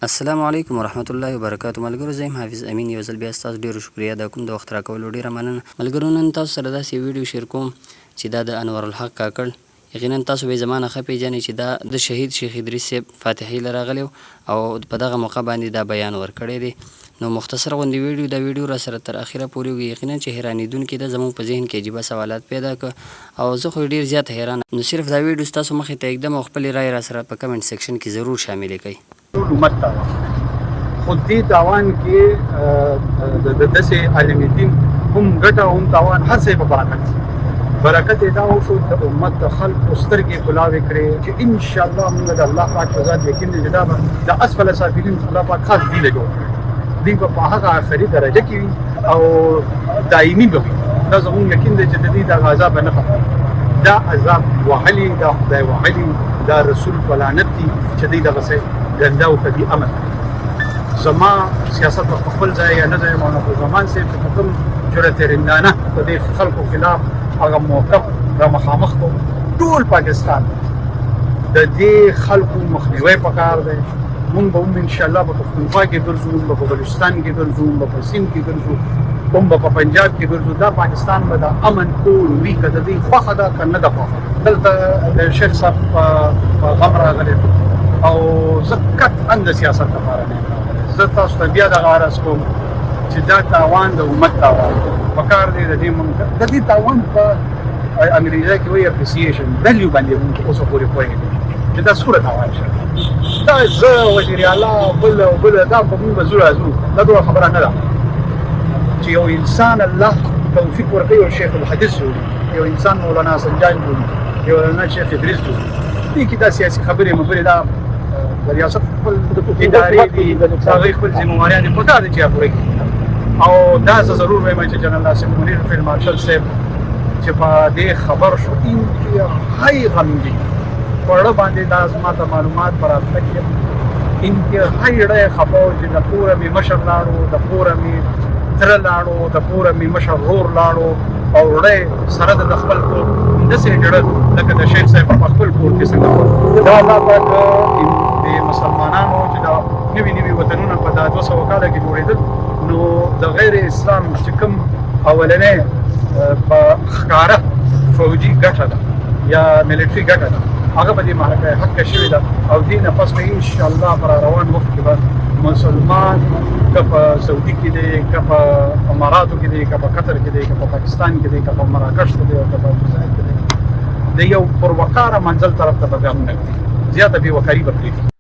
السلام علیکم ورحمت الله وبرکاتو. ملګرو زه یم حافظ امین. یو ځل بیا ستاسو ډېره شکریه ادا کوم د وخت راکولو. ډېره مننه ملګرو. نن تاسو سره داسې ویډیو شیر کوم چې دا د انور الحق کاکړ، یقینا تاسو به زما نه ښه پېژنئ چې دا د شهید شیخ ادریس صاحب فاتحې له راغلی او په دغه موقع باندې دا بیان ورکړی دی. نو مختصر غوندې ویډیو، دا ویډیو را سره تر اخره پورې وګورئ. یقینا چې حیرانېدونکې ده، زموږ په ذهن کې عجیبه سوالات پیدا کړه او زه خو ډېر زیات حیران. نو صرف دا ویډیو ستاسو مخې ته ایږدم او خپلې رایې را سره په کمنټ سیکشن کې ضرور شاملې کړئ. امت ته خو دې تاوان کې د داسې عالم دین هم ګټه هم تاوان، هر څه په برکت یې دا وشو د امت د خلکو سترګې کلاوې کړې چې انشاءالله موږ د الله پاک په ذات یقین دی چې دا به د اسفل سافلین الله پاک خاص دی له جوړ کړي، دوی به په هغه آخري درجه کې وي او دایمي به وي. دا زموږ یقین دی چې د دې دغه عذاب به نه ختمېږي. دا عذاب وهلي، دا خدای وهلي، دا رسول په لعنت دي چې دوی دغسې ګنده او کدي عمل. زما سیاست په خپل ځای یا نه ځای مولانا غلام صاحب چې په کوم جرأت رندانه په دې خلکو خلاف هغه موقف را مخامخ کو، ټول پاکستان د دې خلکو مخنیوی پکار دی. مونږ به هم انشاءالله په پښتونخوا کې ګرځو، مونږ به په بلوچستان کې ګرځو، مونږ به په سند کې ګرځو، مونږ به په پنجاب کې ګرځو. دا پاکستان به د امن کور وي، که د دوی خوښه ده که نه ده خوښه. دلته د شیخ صاحب په غم راغلی او زه قطعا د سیاست لپاره نه یم. زه تاسو ته بیا دغه عرض کوم چې دا تاوان د امت تاوان پکار دی. د دې تاوان په انګریزي کې وایي اپریسیشن ویلیو باندې مونږ اوسه پورې پوهېږو چې دا څومره تاوان شوی. دا زه وزیر اعلی بل او بل دا په مونږ به زو راځو، دا دومره خبره نه ده چې یو انسان الله توفیق ورکوي او شیخ الحدیث بولي، یو انسان مولانا سنجان بولي، یو مولانا شیخ ادریس بولي. دې کې دا سیاسي خبرې مبرې دا د ریاست خپل ادارې دي، د هغوی خپل ذمهواریان دي، پکار دي چې هغه پوره کړي. او دا زه ضرور وایم چې جنرال ناصر منیر فیلډ مارشل صاحب چې په دې خبر شو انتهایی غمګین په اړه باندې دا زما ته معلومات په راتله کې انتهایی ډېر خفه و چې د کوره مې مشر لاړو، د کوره مې تره لاړو، د کوره مې مشر ورور لاړو او ډېر سره د خپل کور همداسې ډېر لکه د شیخ صاحب په خپل کور کې څنګه دا الله پاک د مسلمانانو چې دا نوي وطنونه په دا 200 کاله کې جوړېدل، نو د غیر اسلام چې کوم اولنۍ په ښکاره فوجي ګټه ده یا ملیټري ګټه ده، هغه په دې معرکه حق شوې ده. او دې نه پس به انشاءالله پر روان وخت کې به مسلمان که په سعودي کې دی، که په اماراتو کې دی، که په قطر کې دی، که په پاکستان کې دی، که په مراکش کې دی، که په الجزایر کې دی، د یو پروقاره منزل طرف ته به ګام نه کړي، زیاته بېوقاري به پرېږدي.